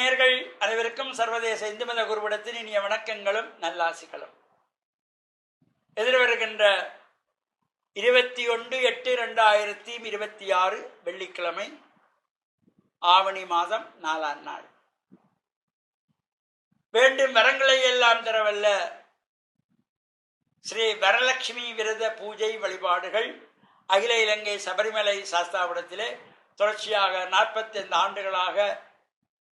நேயர்கள் அனைவருக்கும் சர்வதேச இந்து மத குருவிடத்தின் இனிய வணக்கங்களும் நல்லாசிகளும். எதிர்வருகின்ற 21/8/2026 வெள்ளிக்கிழமை ஆவணி மாதம் 4ஆம் நாள். வேண்டும் வரங்களை எல்லாம் தரவல்ல ஸ்ரீ வரலட்சுமி விரத பூஜை வழிபாடுகள் அகில இலங்கை சபரிமலை சாஸ்தாபுரத்திலே தொடர்ச்சியாக 45 ஆண்டுகளாக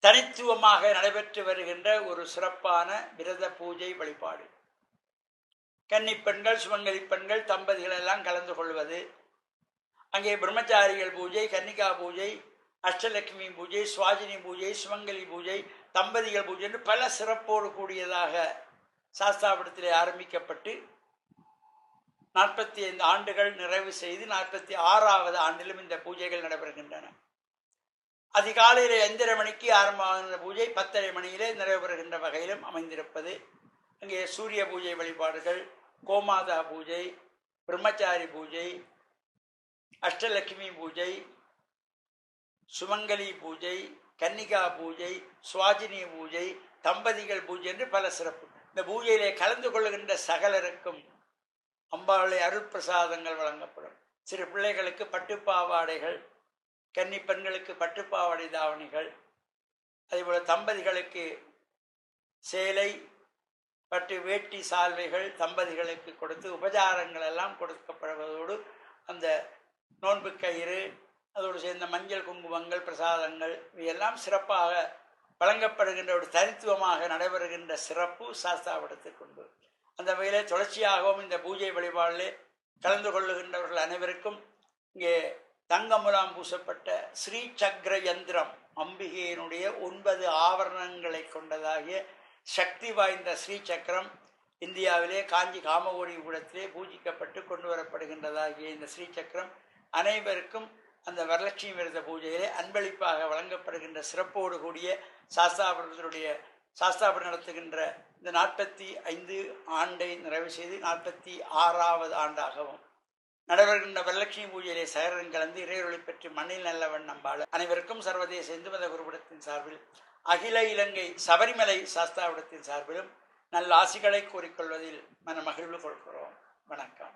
தனித்துவமாக நடைபெற்று வருகின்ற ஒரு சிறப்பான விரத பூஜை வழிபாடு. கன்னிப்பெண்கள், சுமங்கலி பெண்கள், தம்பதிகள் எல்லாம் கலந்து கொள்வது, அங்கே பிரம்மச்சாரிகள் பூஜை, கன்னிகா பூஜை, அஷ்டலட்சுமி பூஜை, சுவாஜினி பூஜை, சுமங்கலி பூஜை, தம்பதிகள் பூஜை என்று பல சிறப்போடு கூடியதாக சாஸ்தாபுரத்திலே ஆரம்பிக்கப்பட்டு 45 ஆண்டுகள் நிறைவு செய்து 46வது ஆண்டிலும் இந்த பூஜைகள் நடைபெறுகின்றன. அதிகாலையில் 5:30 மணிக்கு ஆரம்பமாகின்ற பூஜை 10:30 மணியிலே நிறைவு பெறுகின்ற வகையிலும் அமைந்திருப்பது. அங்கே சூரிய பூஜை வழிபாடுகள், கோமாதா பூஜை, பிரம்மச்சாரி பூஜை, அஷ்டலட்சுமி பூஜை, சுமங்கலி பூஜை, கன்னிகா பூஜை, சுவாஜினி பூஜை, தம்பதிகள் பூஜை என்று பல சிறப்பு. இந்த பூஜையிலே கலந்து கொள்ளுகின்ற சகலருக்கும் அம்பாளுடைய அருள் பிரசாதங்கள் வழங்கப்படும். சிறு பிள்ளைகளுக்கு பட்டுப்பாவாடைகள், கன்னி பெண்களுக்கு பட்டுப்பாவாடை தாவணிகள், அதேபோல் தம்பதிகளுக்கு சேலை, பட்டு வேட்டி, சால்வைகள் தம்பதிகளுக்கு கொடுத்து உபச்சாரங்கள் எல்லாம் கொடுக்கப்படுவதோடு அந்த நோன்பு கயிறு, அதோடு சேர்ந்த மஞ்சள் குங்குமங்கள், பிரசாதங்கள் இவையெல்லாம் சிறப்பாக வழங்கப்படுகின்ற ஒரு தனித்துவமாக நடைபெறுகின்ற சிறப்பு சாஸ்தாபுரத்துக்கு உண்டு. அந்த வகையிலே தொடர்ச்சியாகவும் இந்த பூஜை வழிபாடிலே கலந்து கொள்ளுகின்றவர்கள் அனைவருக்கும் இங்கே தங்க முலாம் பூசப்பட்ட ஸ்ரீ சக்கர யந்திரம், அம்பிகையினுடைய 9 ஆவரணங்களை கொண்டதாகிய சக்தி வாய்ந்த ஸ்ரீ சக்கரம் இந்தியாவிலே காஞ்சி காமகோடி பீடத்திலே பூஜிக்கப்பட்டு கொண்டு வரப்படுகின்றதாகிய இந்த ஸ்ரீ சக்கரம் அனைவருக்கும் அந்த வரலட்சுமி விரத பூஜையிலே அன்பளிப்பாக வழங்கப்படுகின்ற சிறப்போடு கூடிய சாஸ்தாபுரம் நடத்துகின்ற இந்த 45 ஆண்டை நிறைவு செய்து 46வது ஆண்டாகவும் நடைபெறுகின்ற வரலட்சுமி பூஜையிலே சகரன் கலந்து இறையொளி பெற்று மண்ணில் நல்லவன் நம்பாள் அனைவருக்கும் சர்வதேச இந்து மத குருவிடத்தின் சார்பில், அகில இலங்கை சபரிமலை சாஸ்தாவிடத்தின் சார்பிலும் நல்ல ஆசிகளை கூறிக்கொள்வதில் மன மகிழ்வு கொள்கிறோம். வணக்கம்.